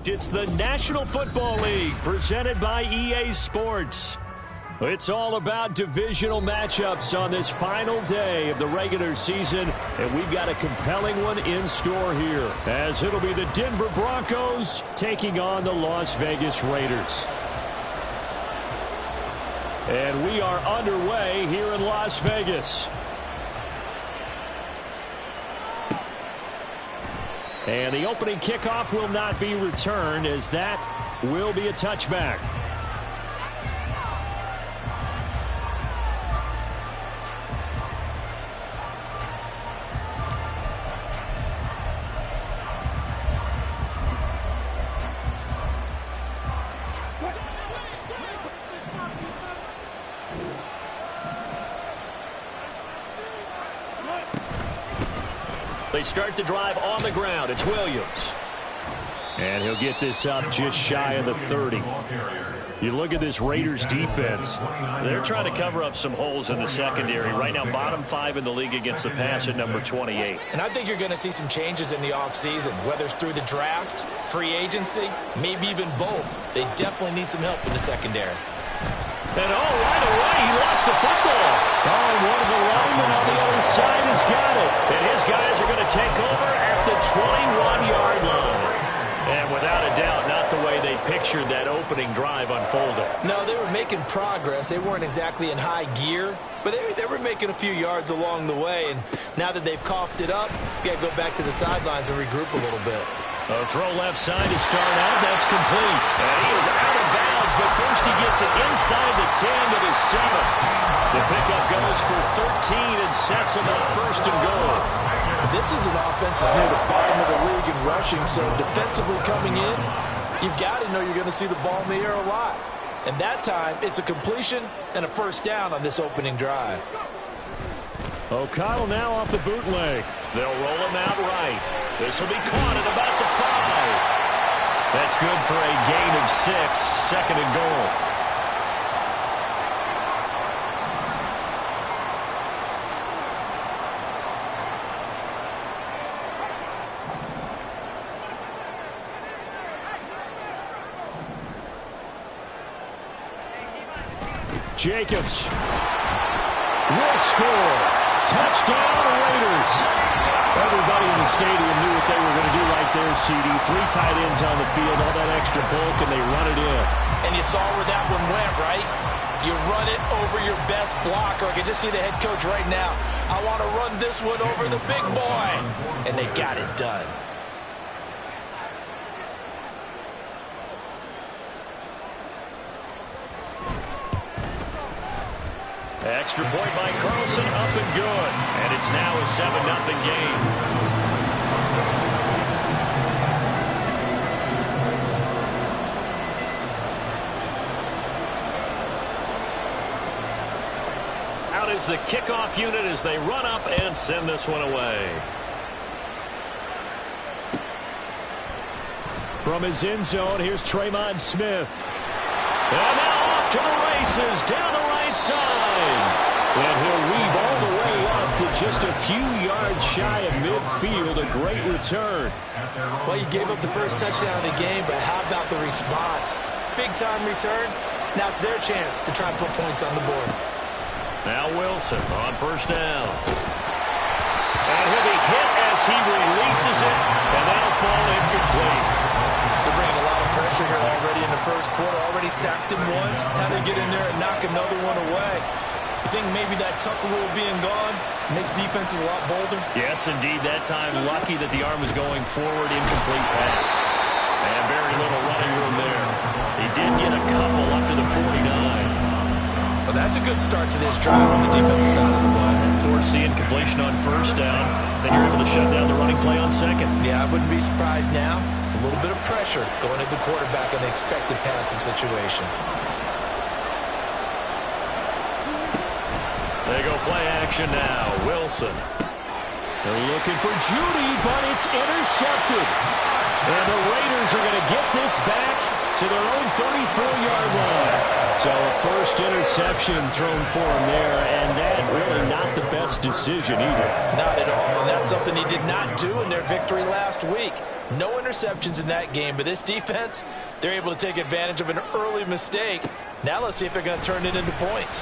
It's the National Football League presented by EA Sports. It's all about divisional matchups on this final day of the regular season, and we've got a compelling one in store here, as it'll be the Denver Broncos taking on the Las Vegas Raiders. And we are underway here in Las Vegas. And the opening kickoff will not be returned, as that will be a touchback. They start the drive on the ground. It's Williams. And he'll get this up just shy of the 30. You look at this Raiders defense. They're trying to cover up some holes in the secondary. Right now, bottom 5 in the league against the pass at number 28. And I think you're going to see some changes in the offseason, whether it's through the draft, free agency, maybe even both. They definitely need some help in the secondary. And right away, he lost the football. Oh, and one of the linemen on the other side has got it. And his guys are going to take over at the 21-yard line. And without a doubt, not the way they pictured that opening drive unfolding. No, they were making progress. They weren't exactly in high gear, but they were making a few yards along the way. And now that they've coughed it up, you got to go back to the sidelines and regroup a little bit. A throw left side to start out. That's complete. And he is out of bounds, but first he gets it inside the 10 to the 7. The pickup goes for 13 and sets him up first and goal. This is an offense that's near the bottom of the league in rushing, so defensively coming in, you've got to know you're going to see the ball in the air a lot. And that time, it's a completion and a first down on this opening drive. O'Connell now off the bootleg. They'll roll him out right. This will be caught at about the 5. That's good for a gain of 6, second and goal. Jacobs will score. Touchdown, Raiders. Everybody in the stadium knew what they were going to do right there, CD. 3 tight ends on the field, all that extra bulk, and they run it in. And you saw where that one went, right? You run it over your best blocker. I can just see the head coach right now. I want to run this one over the big boy. And they got it done. Extra point by Carlson, up and good. And it's now a 7-0 game. Out is the kickoff unit as they run up and send this one away. From his end zone, here's Tremon Smith. And now off to the races, down the right side. And he'll weave all the way up to just a few yards shy of midfield. A great return. Well, you gave up the first touchdown of the game, but how about the response? Big-time return. Now it's their chance to try and put points on the board. Now Wilson on first down. And he'll be hit as he releases it, and that'll fall incomplete. They're bringing a lot of pressure here already in the first quarter. Already sacked him once. How to get in there and knock another one away. You think maybe that Tucker rule being gone makes defenses a lot bolder? Yes, indeed. That time, lucky that the arm was going forward, incomplete pass. And very little running room there. He did get a couple up to the 49. Well, that's a good start to this drive on the defensive side of the ball. Force the incompletion on first down. Then you're able to shut down the running play on second. Yeah, I wouldn't be surprised now. A little bit of pressure going at the quarterback in an expected passing situation. They go play action now. Wilson. They're looking for Judy, but it's intercepted. And the Raiders are going to get this back to their own 34-yard line. So a first interception thrown for him there, and that really not the best best decision either. Not at all, and that's something he did not do in their victory last week. No interceptions in that game, but this defense, they're able to take advantage of an early mistake. Now let's see if they're going to turn it into points.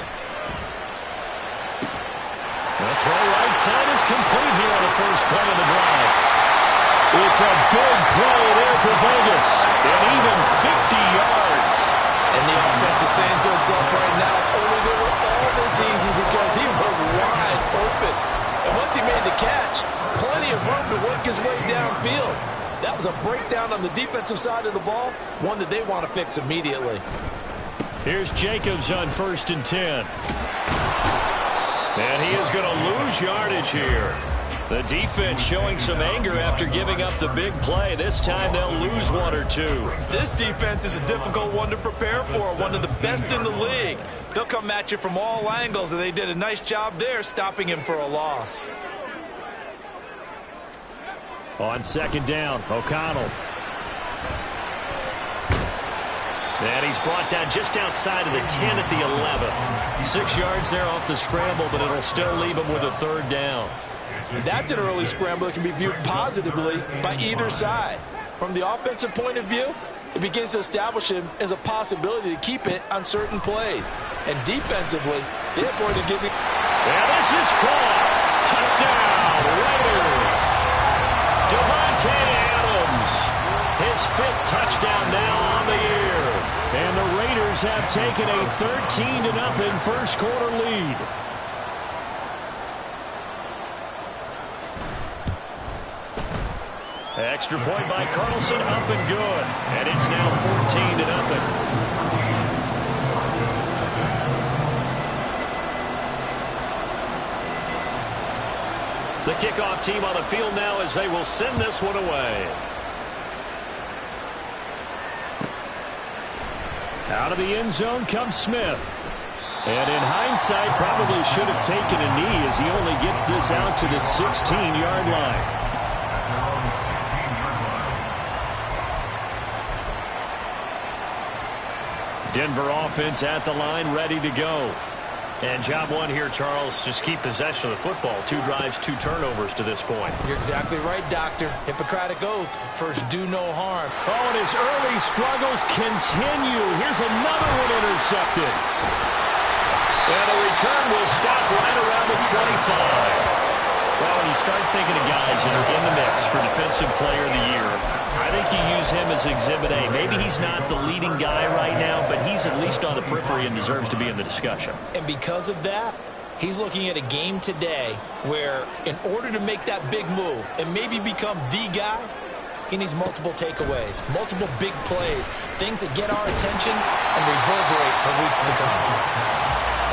The throw right side is complete here on the first play of the drive. It's a big play there for Vegas, and even 50 yards. And the offense is saying to itself right now, only they were all this easy because he was wide open. And once he made the catch, plenty of room to work his way downfield. That was a breakdown on the defensive side of the ball, one that they want to fix immediately. Here's Jacobs on 1st and 10. And he is going to lose yardage here. The defense showing some anger after giving up the big play. This time they'll lose 1 or 2. This defense is a difficult one to prepare for, one of the best in the league. They'll come at you from all angles, and they did a nice job there stopping him for a loss. On 2nd down, O'Connell. And he's brought down just outside of the 10 at the 11. 6 yards there off the scramble, but it'll still leave him with a 3rd down. That's an early scramble that can be viewed positively by either side. From the offensive point of view, it begins to establish him as a possibility to keep it on certain plays. And defensively, they're going to give it. And this is caught. Touchdown, Raiders. Davante Adams. His 5th touchdown now on the year. And the Raiders have taken a 13-0 first quarter lead. Extra point by Carlson, up and good. And it's now 14-0. The kickoff team on the field now as they will send this one away. Out of the end zone comes Smith. And in hindsight, probably should have taken a knee as he only gets this out to the 16-yard line. Denver offense at the line, ready to go. And job one here, Charles, just keep possession of the football. 2 drives, 2 turnovers to this point. You're exactly right, Doctor. Hippocratic oath. First, do no harm. Oh, and his early struggles continue. Here's another one intercepted. And the return will stop right around the 25. Well, when you start thinking of guys that are in the mix for Defensive Player of the Year, I think you use him as Exhibit A. Maybe he's not the leading guy right now, but he's at least on the periphery and deserves to be in the discussion. And because of that, he's looking at a game today where in order to make that big move and maybe become the guy, he needs multiple takeaways, multiple big plays, things that get our attention and reverberate for weeks to come.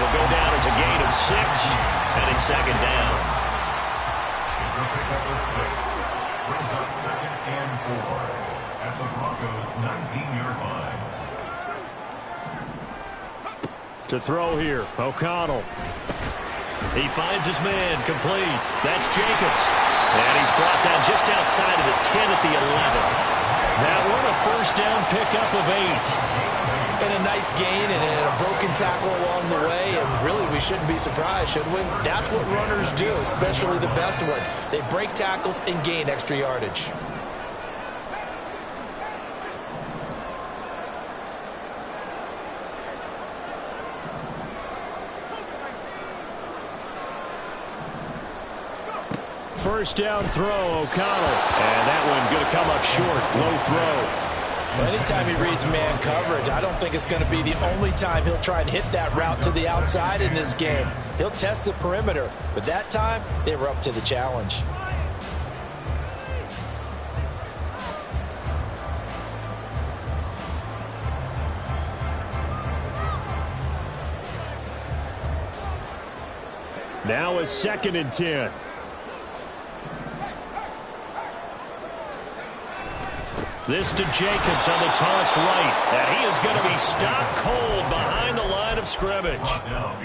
Will go down as a gain of 6, and it's 2nd down. Pickup of 6 brings up 2nd and 4 at the Broncos' 19-yard line. To throw here, O'Connell. He finds his man, complete. That's Jacobs. And he's brought down just outside of the 10 at the 11. That one a 1st down pickup of 8. And a nice gain and a broken tackle along the way, and really we shouldn't be surprised, should we? That's what runners do, especially the best ones. They break tackles and gain extra yardage. First down throw, O'Connell. And that one going to come up short, low throw. Well, anytime he reads man coverage, I don't think it's going to be the only time he'll try and hit that route to the outside in this game. He'll test the perimeter, but that time, they were up to the challenge. Now a 2nd and 10. This to Jacobs on the toss right. And he is going to be stopped cold behind the line line of scrimmage.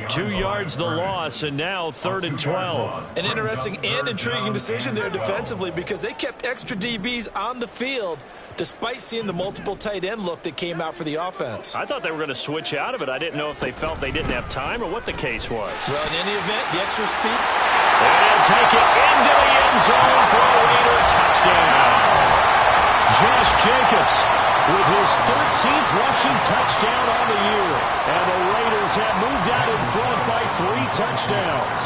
2 yards the loss, and now 3rd and 12. An interesting and intriguing decision there defensively because they kept extra DBs on the field despite seeing the multiple tight end look that came out for the offense. I thought they were going to switch out of it. I didn't know if they felt they didn't have time or what the case was. Well, in any event, the extra speed. And take it into the end zone for a Raider touchdown. Josh Jacobs with his 13th rushing touchdown on the year. And the Raiders have moved out in front by 3 touchdowns.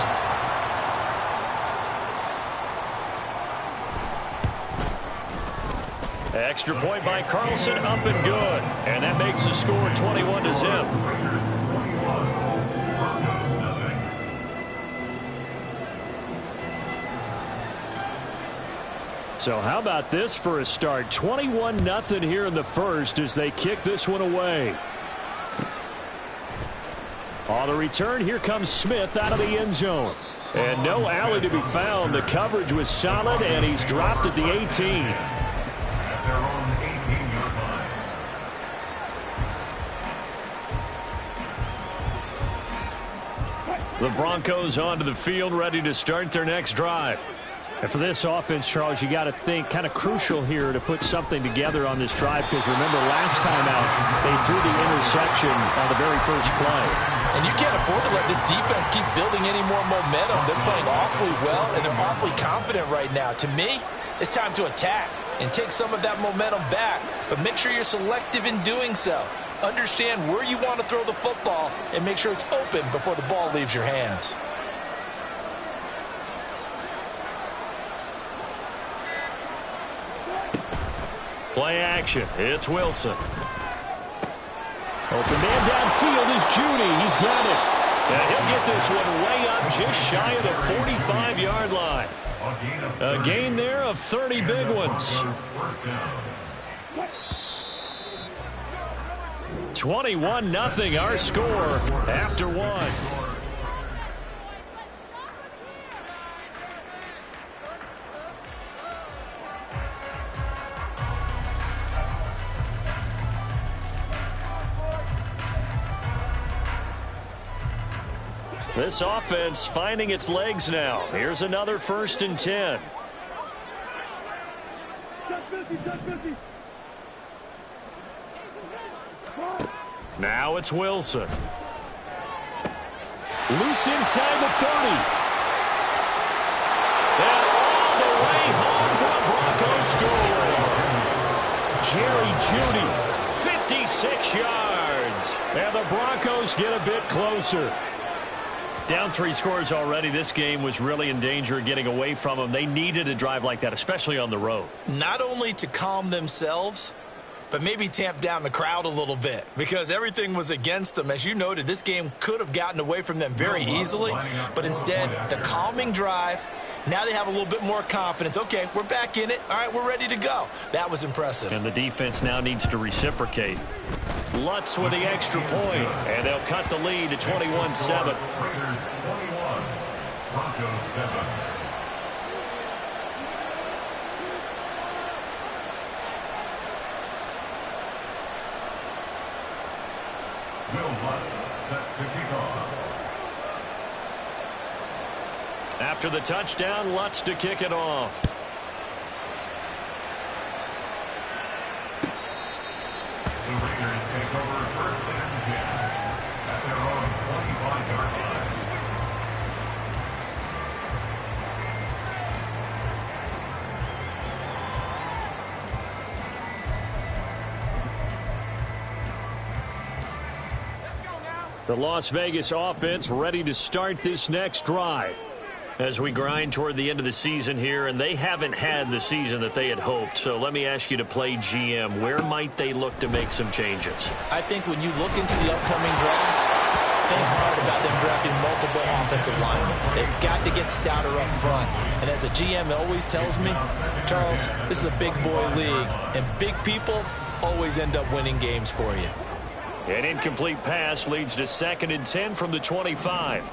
Extra point by Carlson, up and good. And that makes the score 21-0. So how about this for a start? 21-0 here in the first as they kick this one away. On the return, here comes Smith out of the end zone. And no alley to be found. The coverage was solid, and he's dropped at the 18. At their own 18-yard line. The Broncos onto the field, ready to start their next drive. And for this offense, Charles, you got to think kind of crucial here to put something together on this drive because remember last time out they threw the interception on the very first play. And you can't afford to let this defense keep building any more momentum. They're playing awfully well and they're awfully confident right now. To me, it's time to attack and take some of that momentum back, but make sure you're selective in doing so. Understand where you want to throw the football and make sure it's open before the ball leaves your hands. Play action. It's Wilson. Open man downfield is Judy. He's got it. And he'll get this one way up just shy of the 45-yard line. A gain there of 30 big ones. 21-0 our score after 1. This offense finding its legs now. Here's another 1st and 10. Now it's Wilson. Loose inside the 30. And all the way home for the Broncos score. Jerry Jeudy, 56 yards. And the Broncos get a bit closer. Down 3 scores already. This game was really in danger of getting away from them. They needed a drive like that, especially on the road. Not only to calm themselves, but maybe tamp down the crowd a little bit because everything was against them. As you noted, this game could have gotten away from them very easily, but instead, the calming drive, now they have a little bit more confidence. Okay, we're back in it. All right, we're ready to go. That was impressive. And the defense now needs to reciprocate. Lutz with the extra point, and they'll cut the lead to 21-7. Raiders 21, Broncos 7. Will Lutz set to kick off. After the touchdown, Lutz to kick it off. The Raiders take over 1st and 10 at their own 25-yard line. The Las Vegas offense ready to start this next drive as we grind toward the end of the season here, and they haven't had the season that they had hoped. So let me ask you to play GM. Where might they look to make some changes? I think when you look into the upcoming draft, think hard about them drafting multiple offensive linemen. They've got to get stouter up front. And as a GM always tells me, Charles, this is a big boy league, and big people always end up winning games for you. An incomplete pass leads to 2nd and 10 from the 25.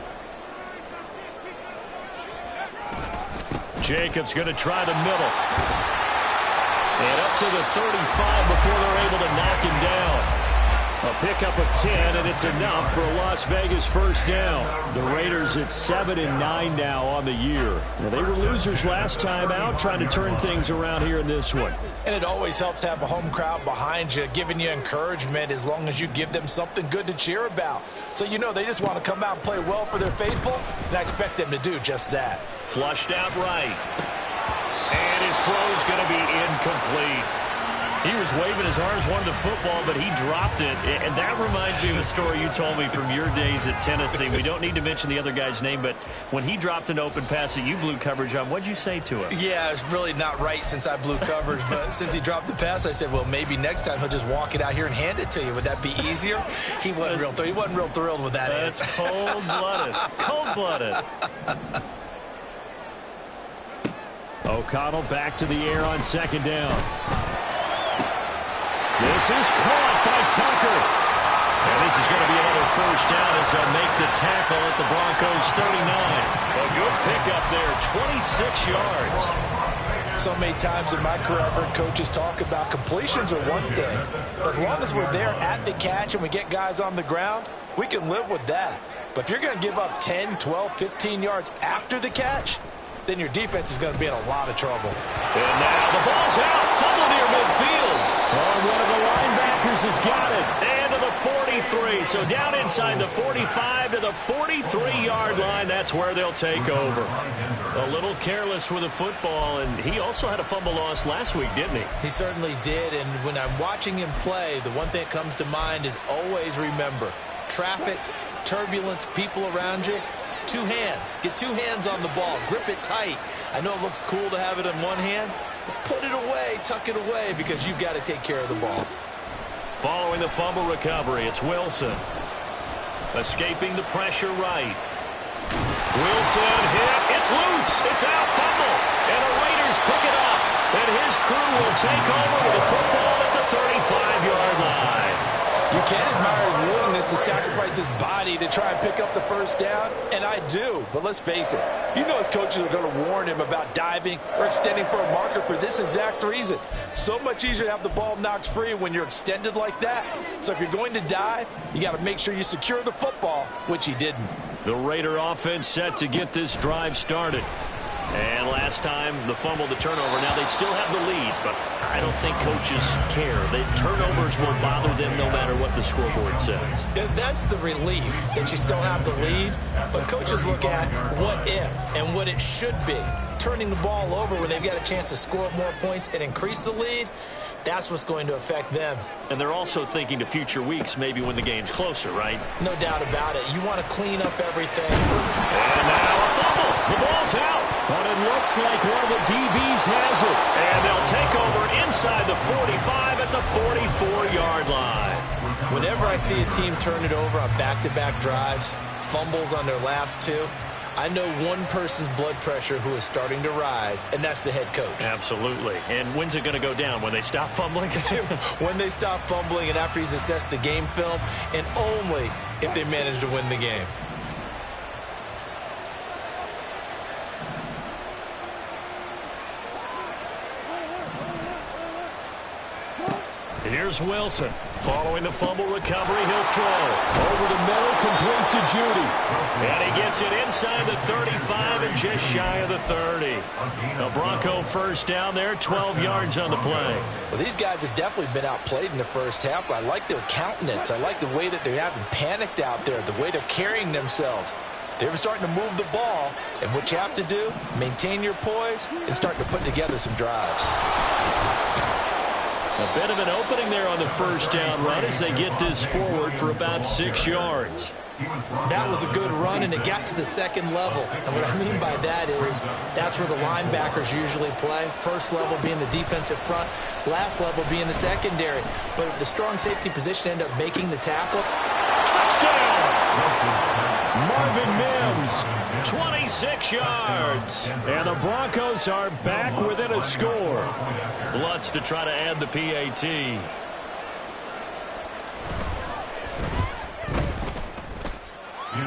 Jacobs going to try the middle. And up to the 35 before they're able to knock him down. A pickup of 10, and it's enough for a Las Vegas first down. The Raiders at 7-9 now on the year. Now, they were losers last time out, trying to turn things around here in this one. And it always helps to have a home crowd behind you, giving you encouragement as long as you give them something good to cheer about. So you know they just want to come out and play well for their faithful, and I expect them to do just that. Flushed out right. And his throw's going to be incomplete. He was waving his arms, wanted the football, but he dropped it. And that reminds me of a story you told me from your days at Tennessee. We don't need to mention the other guy's name, but when he dropped an open pass that you blew coverage on, what'd you say to him? Yeah, it's really not right since I blew coverage, but since he dropped the pass, I said, well, maybe next time he'll just walk it out here and hand it to you. Would that be easier? He wasn't real thrilled with that. That's cold-blooded. Cold-blooded. O'Connell back to the air on second down. This is caught by Tucker. And this is going to be another first down as they'll make the tackle at the Broncos 39. A good pickup there, 26 yards. So many times in my career I've heard coaches talk about completions are one thing, but as long as we're there at the catch and we get guys on the ground, we can live with that. But if you're going to give up 10, 12, 15 yards after the catch, then your defense is going to be in a lot of trouble. And now the ball's out, fumble near midfield. Oh, one of the linebackers has got it. And to the 43. So down inside the 45 to the 43-yard line. That's where they'll take over. A little careless with the football, and he also had a fumble loss last week, didn't he? He certainly did, and when I'm watching him play, the one thing that comes to mind is always remember, traffic, turbulence, people around you, two hands. Get two hands on the ball. Grip it tight. I know it looks cool to have it in one hand, but put it away, tuck it away, because you've got to take care of the ball. Following the fumble recovery, it's Wilson. Escaping the pressure right. Wilson hit. It's loose. It's out. Fumble. And the Raiders pick it up. And his crew will take over with the football at the 35-yard line. You can't admire his willingness to sacrifice his body to try and pick up the first down, and I do. But let's face it, you know his coaches are going to warn him about diving or extending for a marker for this exact reason. So much easier to have the ball knocked free when you're extended like that. So if you're going to dive, you got to make sure you secure the football, which he didn't. The Raider offense set to get this drive started. And last time, the fumble, the turnover. Now, they still have the lead, but I don't think coaches care. The turnovers will bother them no matter what the scoreboard says. Yeah, that's the relief that you still have the lead, but coaches look at what if and what it should be. Turning the ball over when they've got a chance to score more points and increase the lead, that's what's going to affect them. And they're also thinking to future weeks, maybe when the game's closer, right? No doubt about it. You want to clean up everything. And now a fumble. The ball's out. But it looks like one of the DBs has it. And they'll take over inside the 45 at the 44-yard line. Whenever I see a team turn it over on back-to-back drives, fumbles on their last two, I know one person's blood pressure who is starting to rise, and that's the head coach. Absolutely. And when's it going to go down? When they stop fumbling? When they stop fumbling and after he's assessed the game film, and only if they manage to win the game. Here's Wilson. Following the fumble recovery, he'll throw. Over the middle, complete to Judy. And he gets it inside the 35 and just shy of the 30. A Bronco first down there, 12 yards on the play. Well, these guys have definitely been outplayed in the first half, but I like their countenance. I like the way that they haven't panicked out there, the way they're carrying themselves. They're starting to move the ball, and what you have to do, maintain your poise and start to put together some drives. A bit of an opening there on the first down run as they get this forward for about 6 yards. That was a good run, and it got to the second level. And what I mean by that is that's where the linebackers usually play. First level being the defensive front, last level being the secondary. But if the strong safety position end up making the tackle. Touchdown! Marvin Mims, 26 yards. And the Broncos are back within a score. Lutz to try to add the PAT.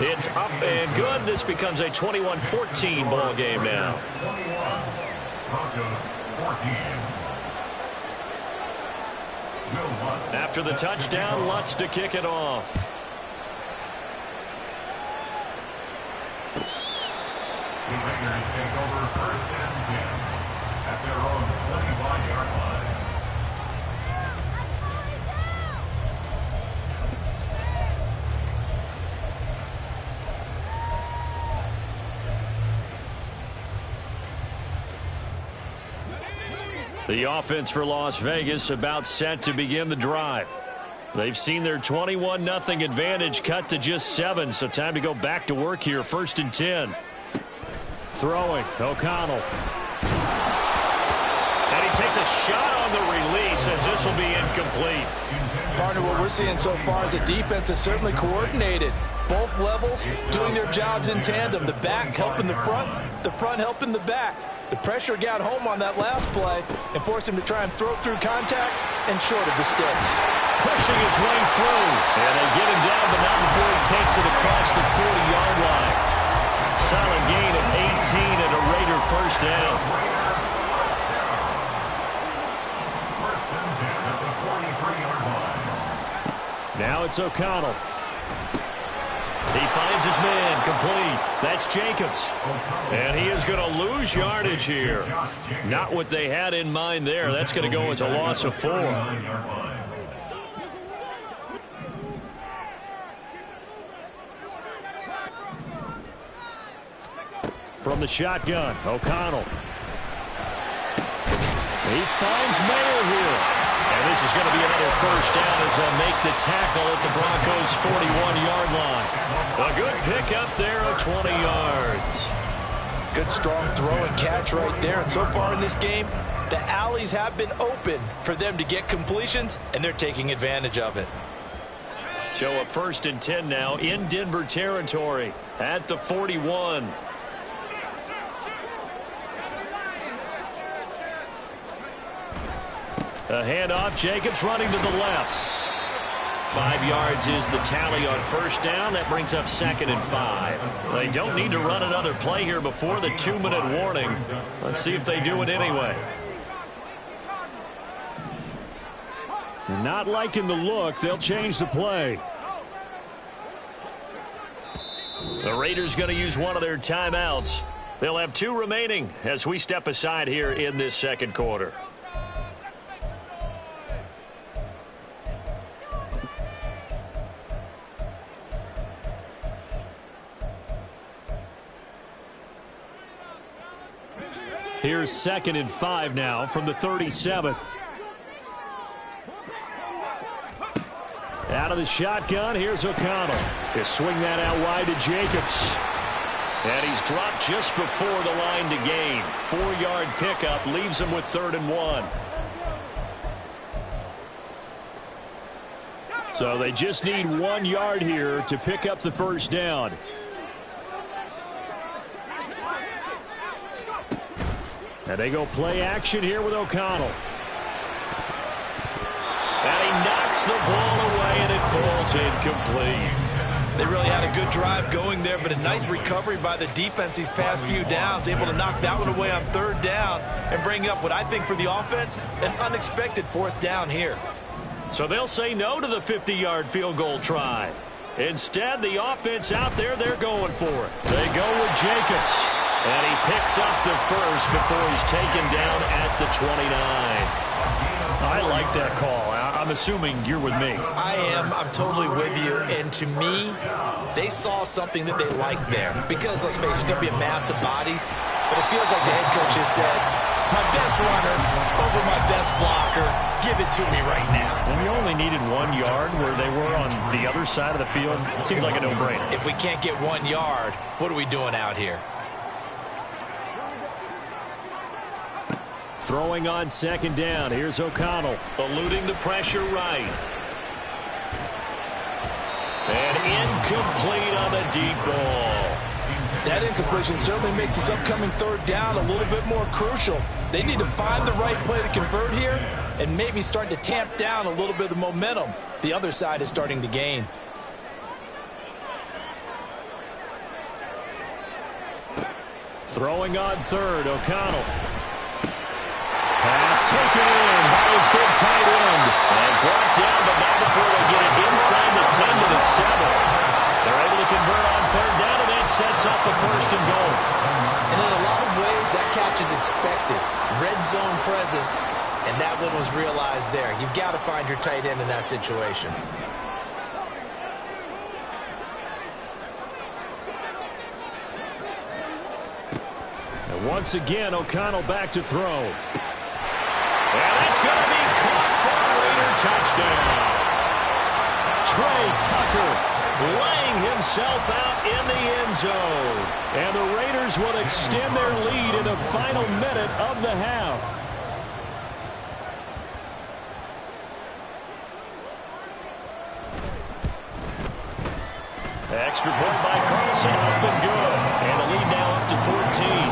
It's up and good. This becomes a 21-14 ball game now. 21, Broncos 14. After the touchdown, Lutz to kick it off. The Raiders take over 1st and 10 at their own 25-yard line. The offense for Las Vegas about set to begin the drive. They've seen their 21-0 advantage cut to just 7, so time to go back to work here. 1st and 10. Throwing, O'Connell. And he takes a shot on the release as this will be incomplete. Partner, what we're seeing so far is a defense that's certainly coordinated. Both levels doing their jobs in tandem. The back helping the front helping the back. The pressure got home on that last play and forced him to try and throw through contact and short of the sticks. Pushing his way through. And they get him down, but not before he takes it across the 40-yard line. Solid gain of 18 and a Raider 1st down. First and 10 at the 43-yard line. Now it's O'Connell. He finds his man, complete. That's Jacobs. And he is going to lose yardage here. Not what they had in mind there. That's going to go as a loss of 4. From the shotgun, O'Connell. He finds Mayer here. And this is going to be another 1st down as they'll make the tackle at the Broncos' 41-yard line. A good pickup there of 20 yards. Good strong throw and catch right there. And so far in this game, the alleys have been open for them to get completions, and they're taking advantage of it. So a 1st and 10 now in Denver territory at the 41. A handoff, Jacobs running to the left. 5 yards is the tally on 1st down. That brings up 2nd and 5. They don't need to run another play here before the 2-minute warning. Let's see if they do it anyway. Not liking the look. They'll change the play. The Raiders going to use one of their timeouts. They'll have 2 remaining as we step aside here in this 2nd quarter. Here's 2nd and 5 now from the 37. Out of the shotgun, here's O'Connell. He'll swing that out wide to Jacobs. And he's dropped just before the line to gain. 4-yard pickup leaves him with 3rd and 1. So they just need 1 yard here to pick up the 1st down. And they go play action here with O'Connell. And he knocks the ball away, and it falls incomplete. They really had a good drive going there, but a nice recovery by the defense these past few downs, able to knock that one away on 3rd down and bring up what I think for the offense, an unexpected 4th down here. So they'll say no to the 50-yard field goal try. Instead, the offense out there, they're going for it. They go with Jacobs. And he picks up the 1st before he's taken down at the 29. I like that call. I'm assuming you're with me. I am. I'm totally with you. And to me, they saw something that they liked there. Because, let's face it, it's going to be a mass of bodies. But it feels like the head coach has said, my best runner over my best blocker. Give it to me right now. And you only needed 1 yard where they were on the other side of the field. It seems like a no-brainer. If we can't get 1 yard, what are we doing out here? Throwing on 2nd down. Here's O'Connell eluding the pressure right. And incomplete on the deep ball. That incompletion certainly makes this upcoming 3rd down a little bit more crucial. They need to find the right play to convert here and maybe start to tamp down a little bit of the momentum the other side is starting to gain. Throwing on 3rd, O'Connell. Pass taken in by his big tight end. And brought down, but not before they get it inside the 10 to the 7. They're able to convert on third down, and that sets up the first and goal. And in a lot of ways, that catch is expected. Red zone presence, and that one was realized there. You've got to find your tight end in that situation. And once again, O'Connell back to throw. And that's going to be caught for a Raider touchdown. Trey Tucker laying himself out in the end zone. And the Raiders will extend their lead in the final minute of the half. Extra point by Carlson, up and good. And the lead now up to 14.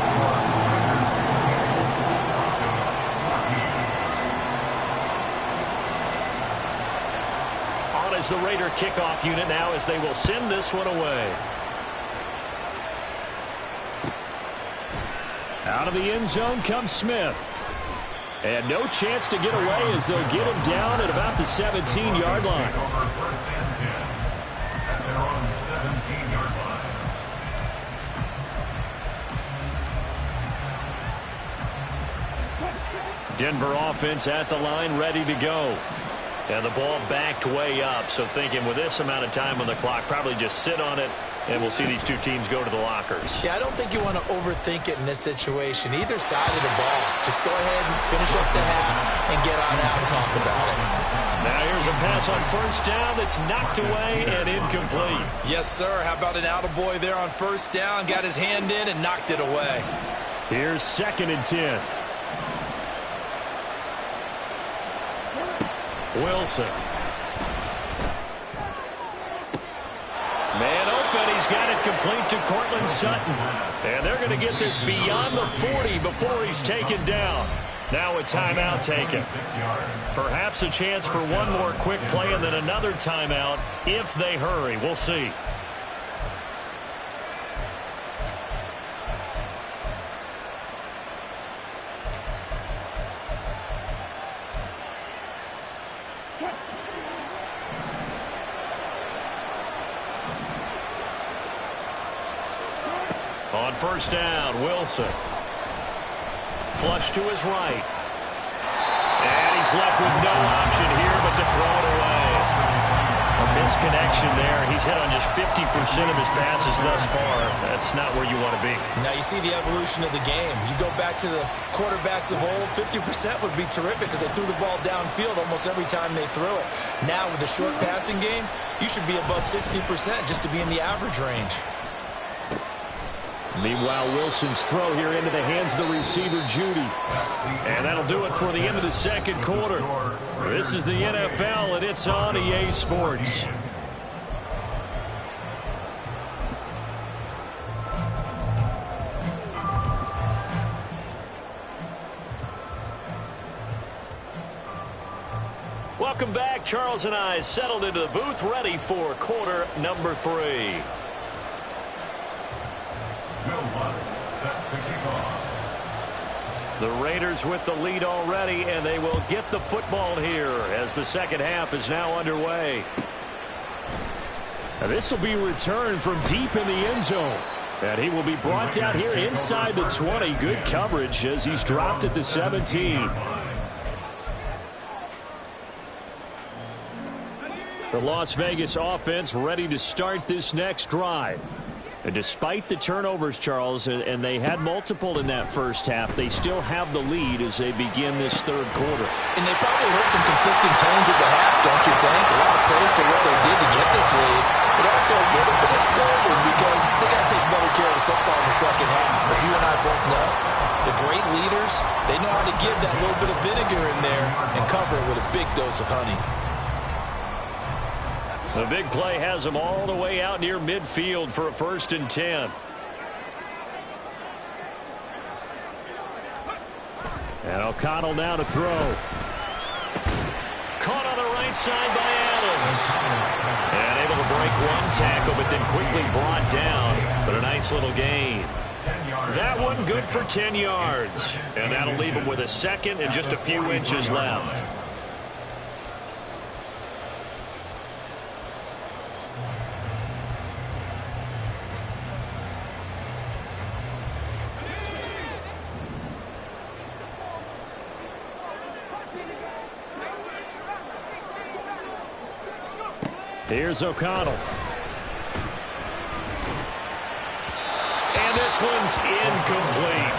Is the Raider kickoff unit now as they will send this one away. Out of the end zone comes Smith. And no chance to get away as they'll get him down at about the 17-yard line. First and 10 at their own 17-yard line. Denver offense at the line, ready to go. And the ball backed way up, so thinking with this amount of time on the clock, probably just sit on it, and we'll see these two teams go to the lockers. Yeah, I don't think you want to overthink it in this situation. Either side of the ball, just go ahead and finish up the half and get on out and talk about it. Now here's a pass on first down that's knocked away and incomplete. Yes, sir. How about an attaboy there on first down? Got his hand in and knocked it away. Here's 2nd and 10. Wilson. Man open. He's got it complete to Cortland Sutton. And they're going to get this beyond the 40 before he's taken down. Now a timeout taken. Perhaps a chance for one more quick play and then another timeout if they hurry. We'll see. On first down, Wilson. Flush to his right. And he's left with no option here but to throw it away. A misconnection there. He's hit on just 50% of his passes thus far. That's not where you want to be. Now you see the evolution of the game. You go back to the quarterbacks of old, 50% would be terrific because they threw the ball downfield almost every time they threw it. Now with the short passing game, you should be above 60% just to be in the average range. Meanwhile, Wilson's throw here into the hands of the receiver, Judy. And that'll do it for the end of the second quarter. This is the NFL, and it's on EA Sports. Welcome back. Charles and I settled into the booth, ready for quarter number 3. The Raiders with the lead already, and they will get the football here as the second half is now underway. And this will be returned from deep in the end zone. And he will be brought down here inside the 20. Good coverage as he's dropped at the 17. The Las Vegas offense ready to start this next drive. And despite the turnovers, Charles, and they had multiple in that first half, they still have the lead as they begin this third quarter. And they probably heard some conflicting tones at the half, don't you think? A lot of praise for what they did to get this lead, but also a little bit of scolding because they got to take better care of the football in the second half. But you and I both know the great leaders, they know how to give that little bit of vinegar in there and cover it with a big dose of honey. The big play has them all the way out near midfield for a 1st and 10. And O'Connell now to throw. Caught on the right side by Adams. And able to break one tackle, but then quickly brought down. But a nice little gain. 10 yards. That one good for 10 yards. And that'll leave him with a second and just a few inches left. Here's O'Connell. And this one's incomplete.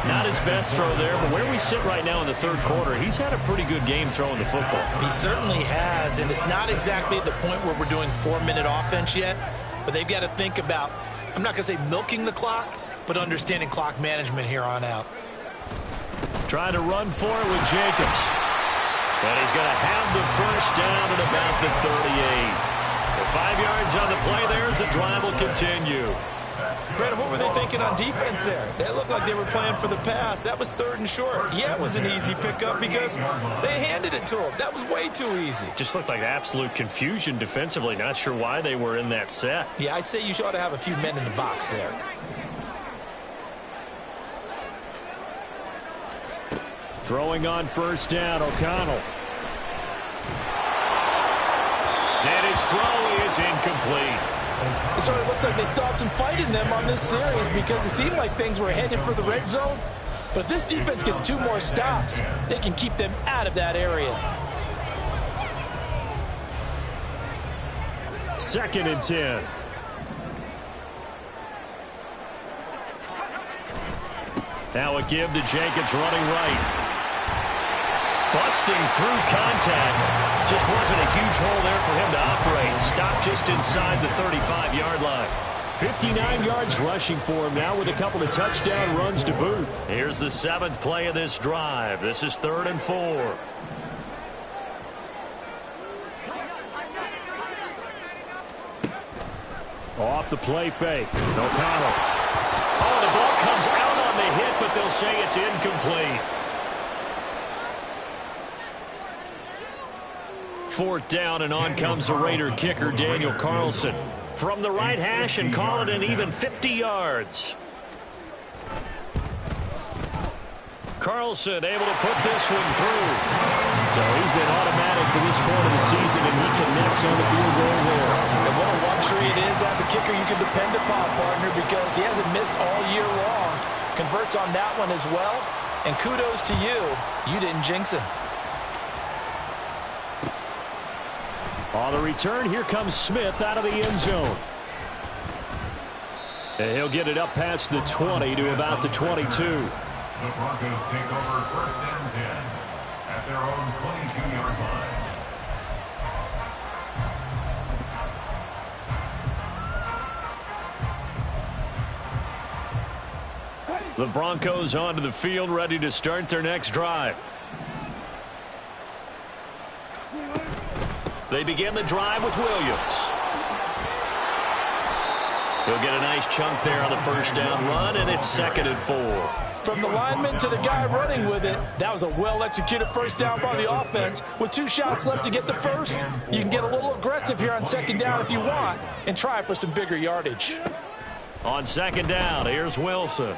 Not his best throw there, but where we sit right now in the third quarter, he's had a pretty good game throwing the football. He certainly has, and it's not exactly at the point where we're doing 4-minute offense yet, but they've got to think about, I'm not going to say milking the clock, but understanding clock management here on out. Trying to run for it with Jacobs. And he's going to have the first down at about the 38. The 5 yards on the play there as the drive will continue. Brandon, what were they thinking on defense there? They looked like they were playing for the pass. That was 3rd and short. Yeah, it was an easy pickup because they handed it to him. That was way too easy. Just looked like absolute confusion defensively. Not sure why they were in that set. Yeah, I'd say you ought to have a few men in the box there. Throwing on first down, O'Connell. And his throw is incomplete. It sort of looks like they still have some fight in them on this series because it seemed like things were headed for the red zone. But if this defense gets 2 more stops, they can keep them out of that area. 2nd and 10. Now a give to Jacobs running right. Busting through contact. Just wasn't a huge hole there for him to operate. Stopped just inside the 35-yard line. 59 yards rushing for him now with a couple of touchdown runs to boot. Here's the 7th play of this drive. This is 3rd and 4. Off the play fake. O'Connell. Oh, the ball comes out on the hit, but they'll say it's incomplete. 4th down, and on comes the Raider kicker, Daniel Carlson. From the right hash and call it an even 50 yards. Carlson able to put this one through. So he's been automatic to this point of the season, and he connects on the field goal there. And what a luxury it is to have a kicker you can depend upon, partner, because he hasn't missed all year long. Converts on that one as well. And kudos to you. You didn't jinx him. On the return, here comes Smith out of the end zone. And he'll get it up past the 20 to about the 22. The Broncos take over 1st and 10 at their own 22-yard line. The Broncos onto the field, ready to start their next drive. They begin the drive with Williams. He'll get a nice chunk there on the first down run, and it's 2nd and 4. From the lineman to the guy running with it, that was a well-executed first down by the offense. With 2 shots left to get the first, you can get a little aggressive here on 2nd down if you want and try for some bigger yardage. On 2nd down, here's Wilson.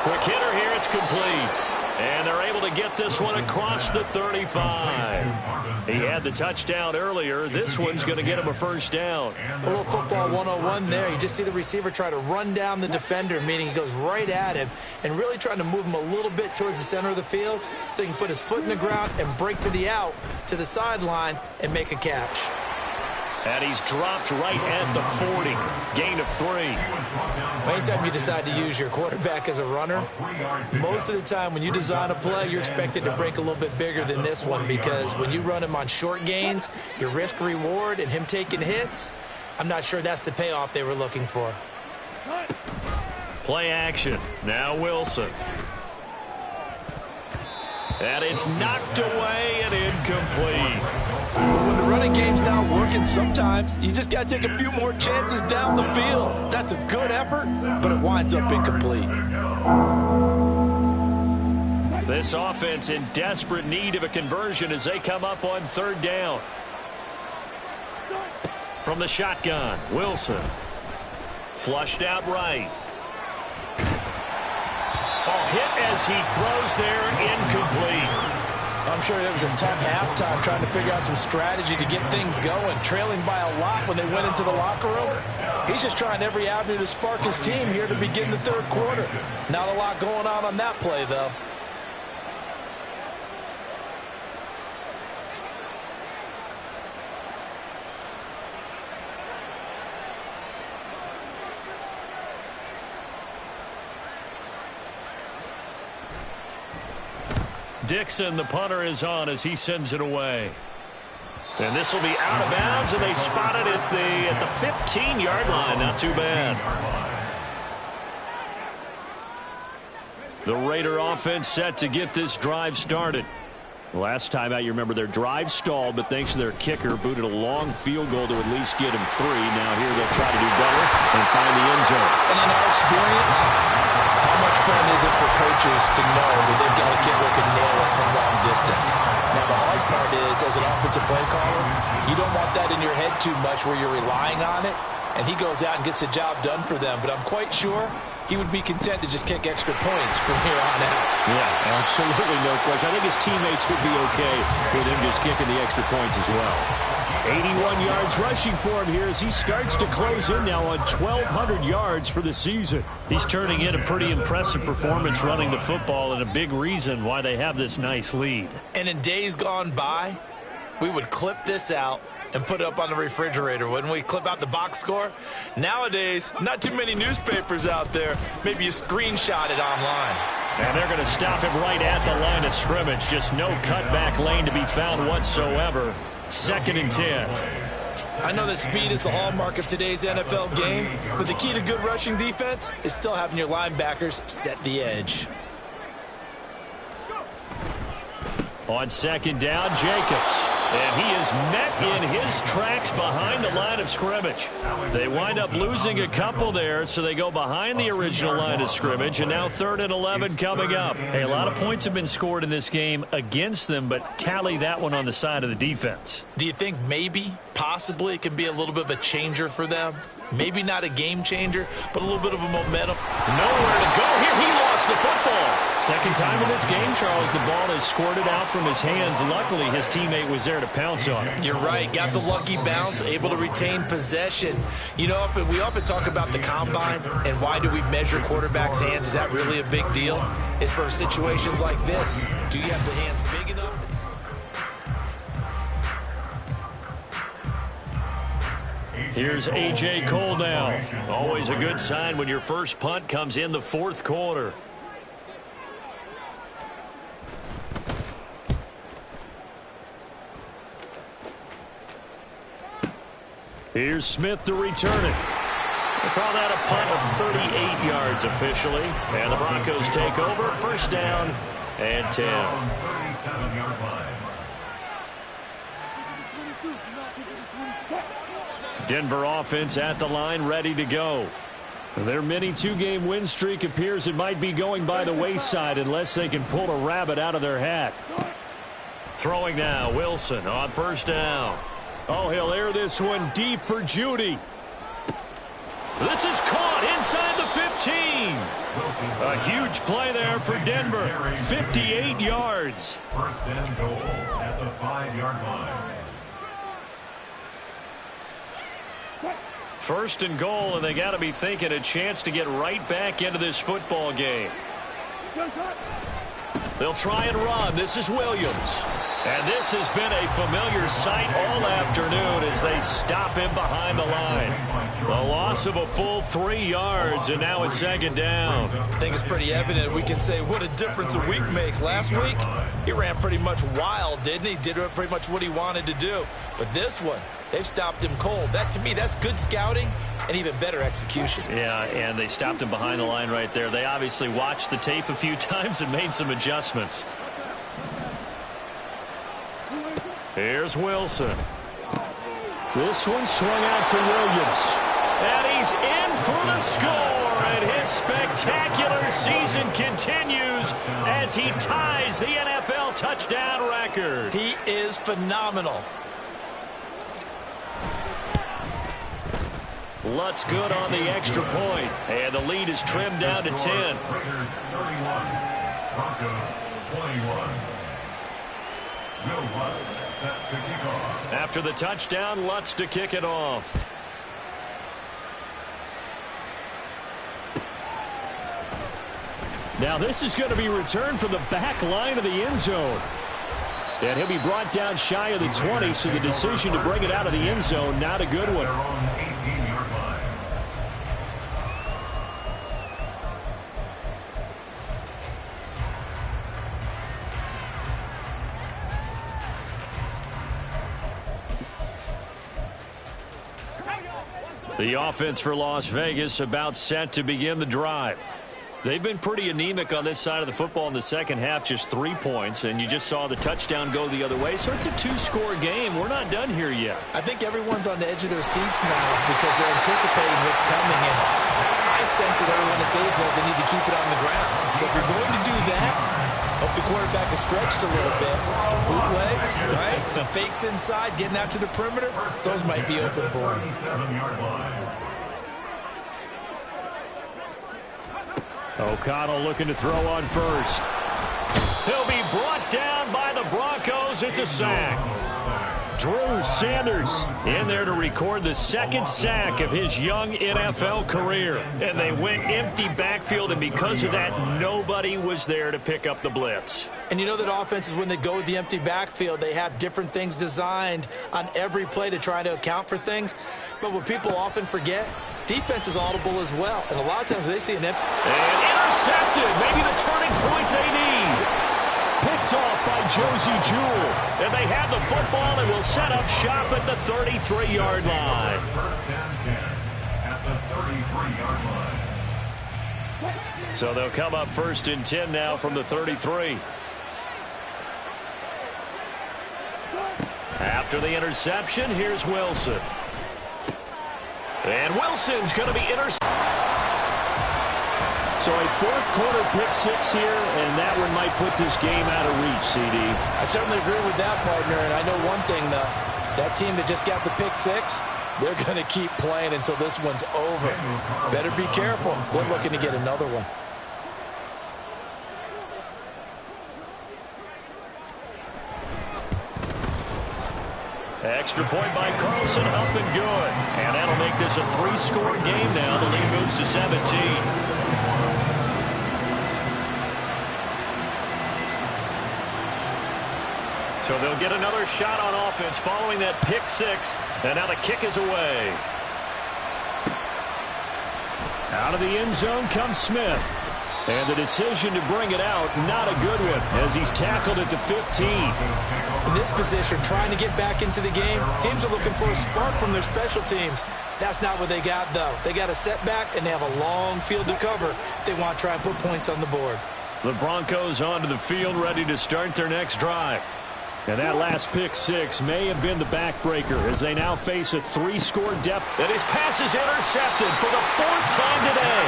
Quick hitter here, it's complete. And they're able to get this one across the 35. He had the touchdown earlier. This one's going to get him a first down. A little football 101 there. You just see the receiver try to run down the defender, meaning he goes right at him and really trying to move him a little bit towards the center of the field so he can put his foot in the ground and break to the out, to the sideline, and make a catch. And he's dropped right at the 40. Gain of 3. Anytime you decide to use your quarterback as a runner, most of the time when you design a play, you're expected to break a little bit bigger than this one because when you run him on short gains, your risk-reward and him taking hits, I'm not sure that's the payoff they were looking for. Play action. Now Wilson. And it's knocked away and incomplete. When the running game's now working, sometimes you just got to take a few more chances down the field. That's a good effort, but it winds up incomplete. This offense in desperate need of a conversion as they come up on 3rd down. From the shotgun, Wilson. Flushed out right. Oh, hit as he throws there, incomplete. I'm sure it was a tough halftime trying to figure out some strategy to get things going, trailing by a lot when they went into the locker room. He's just trying every avenue to spark his team here to begin the third quarter. Not a lot going on that play, though. Dixon, the punter, is on as he sends it away. And this will be out of bounds, and they spot it at the 15-yard line. Not too bad. The Raider offense set to get this drive started. Last time out, you remember their drive stalled, but thanks to their kicker, booted a long field goal to at least get him 3. Now here they'll try to do better and find the end zone. And in our experience, how much fun is it for coaches to know that they've got a kicker who can nail it from long distance? Now, the hard part is, as an offensive play caller, you don't want that in your head too much where you're relying on it, and he goes out and gets the job done for them. But I'm quite sure he would be content to just kick extra points from here on out. Yeah, absolutely no question. I think his teammates would be okay with him just kicking the extra points as well. 81 yards rushing for him here as he starts to close in now on 1,200 yards for the season. He's turning in a pretty impressive performance running the football, and a big reason why they have this nice lead. And in days gone by, we would clip this out and put it up on the refrigerator, wouldn't we? Clip out the box score. Nowadays, not too many newspapers out there. Maybe you screenshot it online. And they're going to stop him right at the line of scrimmage. Just no cutback lane to be found whatsoever. 2nd and 10. I know that speed is the hallmark of today's NFL game, but the key to good rushing defense is still having your linebackers set the edge. On 2nd down, Jacobs. And he is met in his tracks behind the line of scrimmage. They wind up losing a couple there, so they go behind the original line of scrimmage, and now 3rd and 11 coming up. Hey, a lot of points have been scored in this game against them, but tally that one on the side of the defense. Do you think maybe, possibly, it can be a little bit of a changer for them? Maybe not a game changer, but a little bit of a momentum. Nowhere to go here. He lost the football. Second time in this game, Charles, the ball is squirted out from his hands. Luckily, his teammate was there to pounce on it. You're right. Got the lucky bounce, able to retain possession. You know, we often talk about the combine and why do we measure quarterbacks' hands. Is that really a big deal? It's for situations like this. Do you have the hands big enough? Here's A.J. Cole now. Always a good sign when your first punt comes in the 4th quarter. Here's Smith to return it. They call that a punt of 38 yards officially. And the Broncos take over. 1st down and 10. 37-yard line. Denver offense at the line, ready to go. Their mini 2-game win streak appears it might be going by the wayside unless they can pull a rabbit out of their hat. Throwing now, Wilson on 1st down. Oh, he'll air this one deep for Judy. This is caught inside the 15. A huge play there for Denver. 58 yards. 1st and goal at the 5-yard line. 1st and goal, and they got to be thinking a chance to get right back into this football game. They'll try and run. This is Williams. And this has been a familiar sight all afternoon as they stop him behind the line. The loss of a full 3 yards, and now it's 2nd down. I think it's pretty evident. We can say what a difference a week makes. Last week, he ran pretty much wild, didn't he? Did pretty much what he wanted to do. But this one, they've stopped him cold. That, to me, that's good scouting and even better execution. Yeah, and they stopped him behind the line right there. They obviously watched the tape a few times and made some adjustments. Here's Wilson. This one swung out to Williams. And he's in for the score. And his spectacular season continues as he ties the NFL touchdown record. He is phenomenal. Lutz good on the extra point. And the lead is trimmed down to 10. Raiders 31, Broncos 21. Will Lutz set to kick off. After the touchdown, Lutz to kick it off. Now this is going to be returned from the back line of the end zone. And he'll be brought down shy of the 20, so the decision to bring it out of the end zone, not a good one. Their own 18-yard line. The offense for Las Vegas about set to begin the drive. They've been pretty anemic on this side of the football in the second half, just 3 points, and you just saw the touchdown go the other way, so it's a 2-score game. We're not done here yet. I think everyone's on the edge of their seats now because they're anticipating what's coming, and I sense that everyone in the stadium knows they need to keep it on the ground. So if you're going to do that, hope the quarterback is stretched a little bit. Some bootlegs, right? Some fakes inside, getting out to the perimeter. Those might be open for him. 7-yard line. O'Connell looking to throw on first. He'll be brought down by the Broncos. It's a sack. Drew Sanders in there to record the second sack of his young NFL career. And they went empty backfield, and because of that, nobody was there to pick up the blitz. And you know that offenses, when they go with the empty backfield, they have different things designed on every play to try to account for things. But what people often forget, defense is audible as well. And a lot of times they see an empty. And intercepted. Maybe the turning point they need. Picked off by Josie Jewell. And they have the football and will set up shop at the 33-yard line. First and 10 at the 33-yard line. So they'll come up first and 10 now from the 33. After the interception, here's Wilson. And Wilson's going to be intercepted. So a fourth-quarter pick-6 here, and that one might put this game out of reach, CD. I certainly agree with that, partner, and I know one thing, though. That team that just got the pick-6, they're going to keep playing until this one's over. Better be careful. They're looking to get another one. Extra point by Carlson, up and good. And that'll make this a 3-score game now. The lead moves to 17. So they'll get another shot on offense following that pick-6. And now the kick is away. Out of the end zone comes Smith. And the decision to bring it out, not a good one, as he's tackled at the 15. In this position, trying to get back into the game, teams are looking for a spark from their special teams. That's not what they got, though. They got a setback, and they have a long field to cover if they want to try and put points on the board. The Broncos onto the field, ready to start their next drive. And that last pick-6 may have been the backbreaker as they now face a 3-score deficit. And his pass is intercepted for the 4th time today.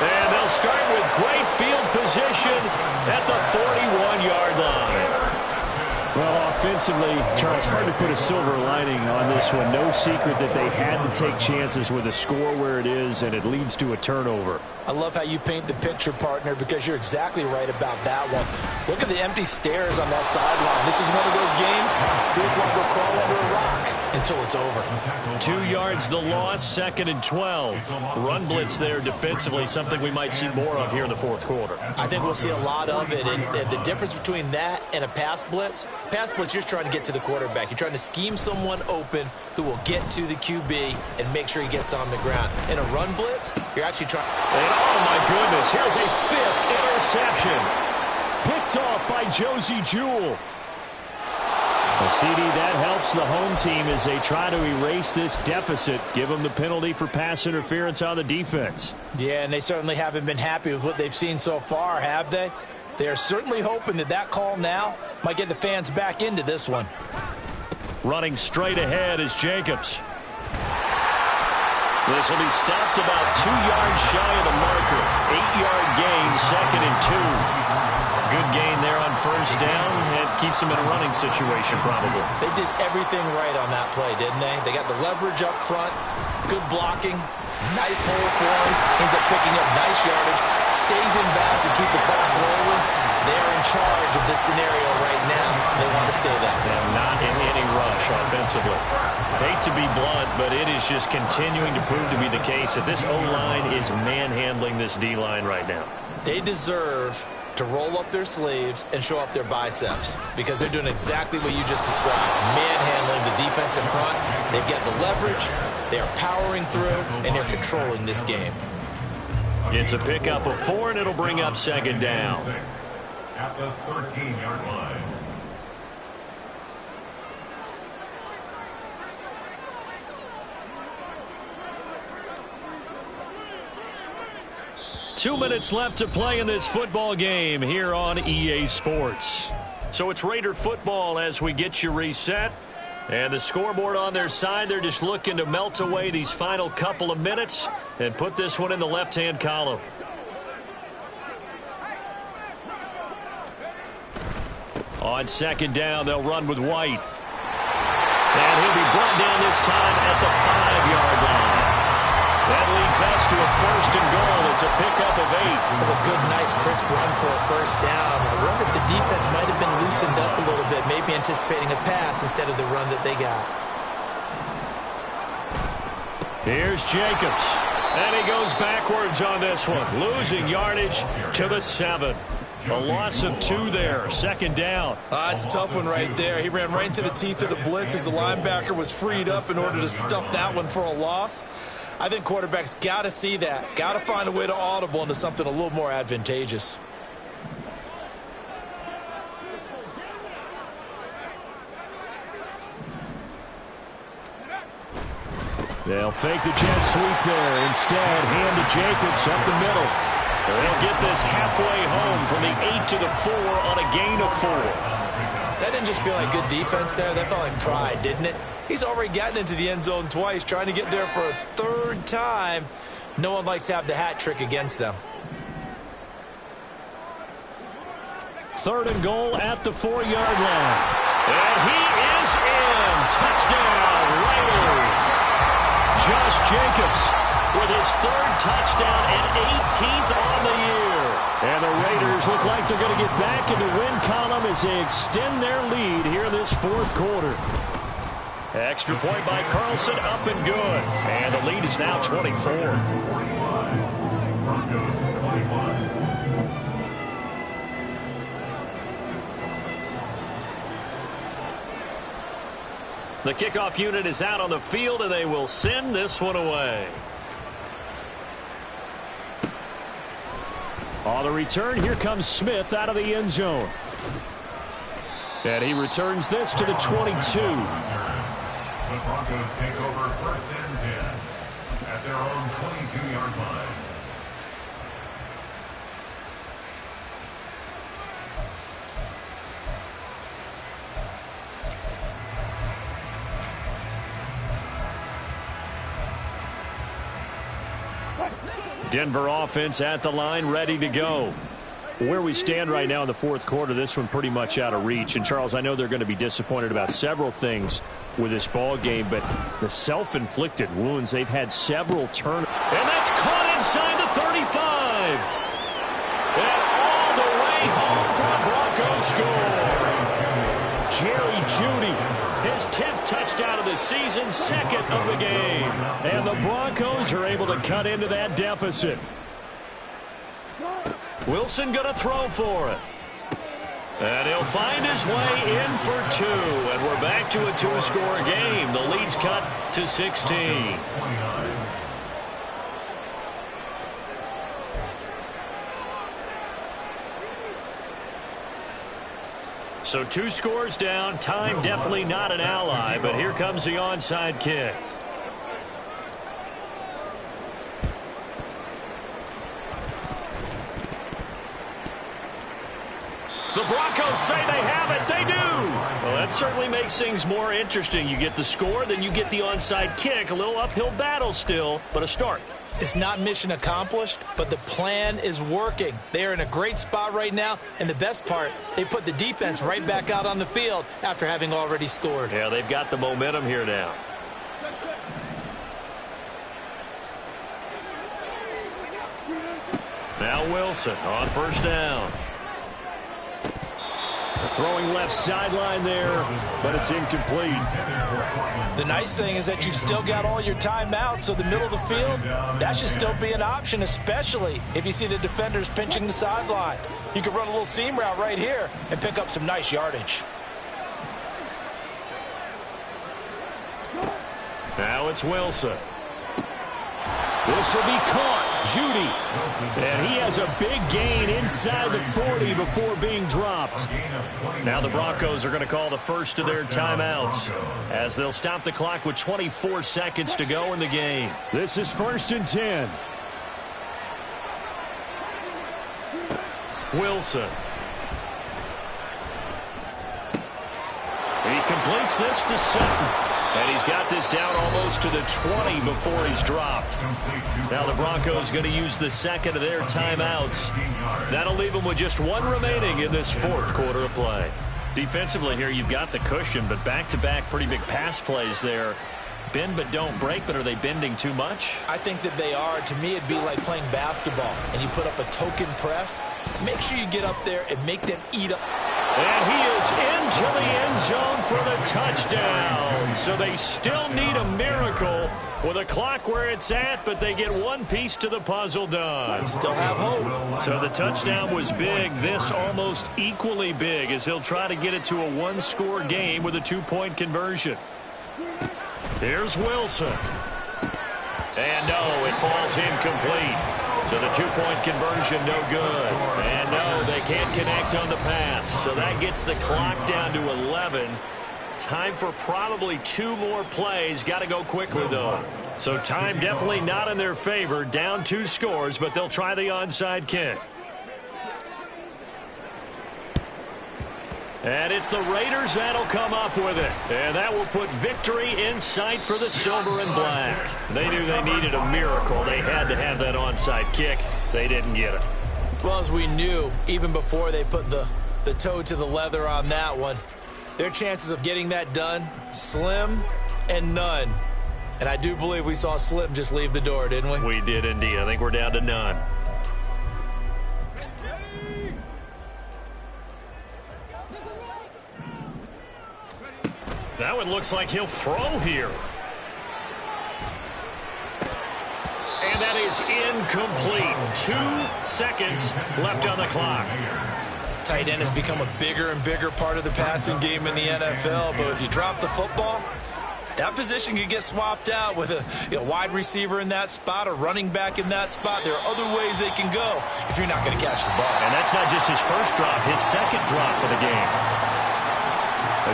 And they'll start with great field position at the 41-yard line. Well, offensively, Charles, hard to put a silver lining on this one. No secret that they had to take chances with a score where it is, and it leads to a turnover. I love how you paint the picture, partner, because you're exactly right about that one. Look at the empty stairs on that sideline. This is one of those games, here's one go crawl under a rock until it's over. 2 yards the loss, 2nd and 12. Run blitz there defensively, something we might see more of here in the 4th quarter. I think we'll see a lot of it, and the difference between that and a pass blitz, you're just trying to get to the quarterback. You're trying to scheme someone open who will get to the QB and make sure he gets on the ground. In a run blitz, you're actually trying. And oh my goodness, here's a 5th interception. Picked off by Josie Jewell. CD, that helps the home team as they try to erase this deficit, give them the penalty for pass interference on the defense. Yeah, and they certainly haven't been happy with what they've seen so far, have they? They are certainly hoping that that call now might get the fans back into this one. Running straight ahead is Jacobs. This will be stopped about 2 yards shy of the marker. 8-yard gain, 2nd and 2. Good gain there on 1st first down and keeps them in a running situation probably. They did everything right on that play, didn't they? They got the leverage up front, good blocking, nice hole for him, ends up picking up nice yardage, stays in bounds and keep the clock rolling. They're in charge of this scenario right now. They want to stay that. And not in any rush offensively. Hate to be blunt, but it is just continuing to prove to be the case that this O-line is manhandling this D-line right now. They deserve to roll up their sleeves and show up their biceps because they're doing exactly what you just described. Manhandling the defense in front. They've got the leverage. They're powering through, and they're controlling this game. It's a pickup of 4, and it'll bring up second down. At the 13-yard line. Two minutes left to play in this football game here on EA Sports. So it's Raider football as we get you reset. And the scoreboard on their side, they're just looking to melt away these final couple of minutes and put this one in the left-hand column. On second down, they'll run with White. And he'll be brought down this time at the 5-yard line. That leads us to a first and goal. It's a pickup of 8. That's a good, nice, crisp run for a first down. I wonder if the defense might have been loosened up a little bit, maybe anticipating a pass instead of the run that they got. Here's Jacobs. And he goes backwards on this one, losing yardage to the 7. A loss of 2 there, second down. It's a tough one right there. He ran right into the teeth of the blitz as the linebacker was freed up in order to stuff that one for a loss. I think quarterbacks got to see that, got to find a way to audible into something a little more advantageous. They'll fake the jet sweep there. Instead, hand to Jacobs up the middle. They'll get this halfway home from the 8 to the 4 on a gain of 4. That didn't just feel like good defense there. That felt like pride, didn't it? He's already gotten into the end zone twice, trying to get there for a 3rd time. No one likes to have the hat trick against them. 3rd and goal at the 4-yard line. And he is in. Touchdown, Raiders. Josh Jacobs with his 3rd touchdown and 18th on the year. And the Raiders look like they're going to get back in the win column as they extend their lead here in this 4th quarter. Extra point by Carlson, up and good. And the lead is now 24. Broncos 21. The kickoff unit is out on the field, and they will send this one away. On the return, here comes Smith out of the end zone. And he returns this to the 22. The Broncos take over 1st and 10 at their own 22-yard line. Denver offense at the line, ready to go. Where we stand right now in the 4th quarter, this one pretty much out of reach. And, Charles, I know they're going to be disappointed about several things with this ball game, but the self-inflicted wounds, they've had several turnovers. And that's caught inside the 35. And all the way home for a Broncos score. Jerry Jeudy, his 10th touchdown of the season, 2nd of the game. And the Broncos are able to cut into that deficit. Wilson going to throw for it. And he'll find his way in for 2. And we're back to a 2-score game. The lead's cut to 16. So 2 scores down. Time definitely not an ally. But here comes the onside kick. The Broncos say they have it. They do. Well, that certainly makes things more interesting. You get the score, then you get the onside kick. A little uphill battle still, but a start. It's not mission accomplished, but the plan is working. They are in a great spot right now, and the best part, they put the defense right back out on the field after having already scored. Yeah, they've got the momentum here now. Now Wilson on first down. Throwing left sideline there, but it's incomplete. The nice thing is that you've still got all your timeouts, so the middle of the field, that should still be an option, especially if you see the defenders pinching the sideline. You can run a little seam route right here and pick up some nice yardage. Now it's Wilson. This will be caught. Judy. And he has a big gain inside the 40 before being dropped. Now the Broncos are going to call the first of their timeouts as they'll stop the clock with 24 seconds to go in the game. This is 1st and 10. Wilson. He completes this to Sutton. And he's got this down almost to the 20 before he's dropped. Now the Broncos going to use the second of their timeouts. That'll leave them with just one remaining in this fourth quarter of play. Defensively here, you've got the cushion, but back-to-back pretty big pass plays there. Bend but don't break, but are they bending too much? I think that they are. To me, it'd be like playing basketball, and you put up a token press. Make sure you get up there and make them eat up. And he is into the end zone for the touchdown. So they still need a miracle with a clock where it's at, but they get one piece to the puzzle done. Still have hope. So the touchdown was big. This almost equally big as he'll try to get it to a one-score game with a two-point conversion. Here's Wilson. And no, it falls incomplete. So the two-point conversion no good. And no, they can't connect on the pass. So that gets the clock down to 11. Time for probably two more plays. Got to go quickly, though. So time definitely not in their favor. Down 2 scores, but they'll try the onside kick. And it's the Raiders that'll come up with it. And that will put victory in sight for the silver and black. They knew they needed a miracle. They had to have that onside kick. They didn't get it. Well, as we knew, even before they put the toe to the leather on that one, their chances of getting that done, slim and none. And I do believe we saw Slim just leave the door, didn't we? We did indeed. I think we're down to none. That one looks like he'll throw here. And that is incomplete. 2 seconds left on the clock. Tight end has become a bigger and bigger part of the passing game in the NFL. But if you drop the football, that position could get swapped out with a wide receiver in that spot, a running back in that spot. There are other ways they can go if you're not going to catch the ball. And that's not just his first drop, his second drop of the game.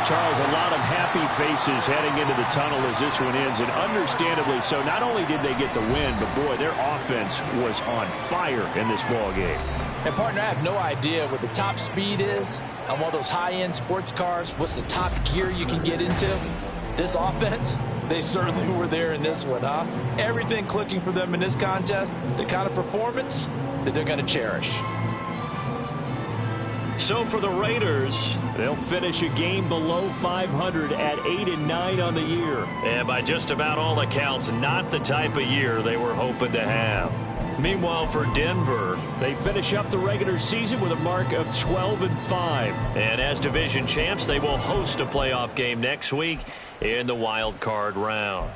Charles, a lot of happy faces heading into the tunnel as this one ends, and understandably so. Not only did they get the win, but boy, their offense was on fire in this ball game. And partner, I have no idea what the top speed is on one of those high-end sports cars. What's the top gear you can get into? This offense, they certainly were there in this one, huh? Everything clicking for them in this contest, the kind of performance that they're going to cherish. So for the Raiders, they'll finish a game below 500 at 8-9 on the year. And by just about all accounts, not the type of year they were hoping to have. Meanwhile, for Denver, they finish up the regular season with a mark of 12-5. And as division champs, they will host a playoff game next week in the wild card round.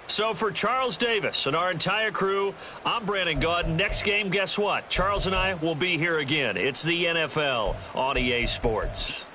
So for Charles Davis and our entire crew, I'm Brandon Gaudin. Next game, guess what? Charles and I will be here again. It's the NFL on EA Sports.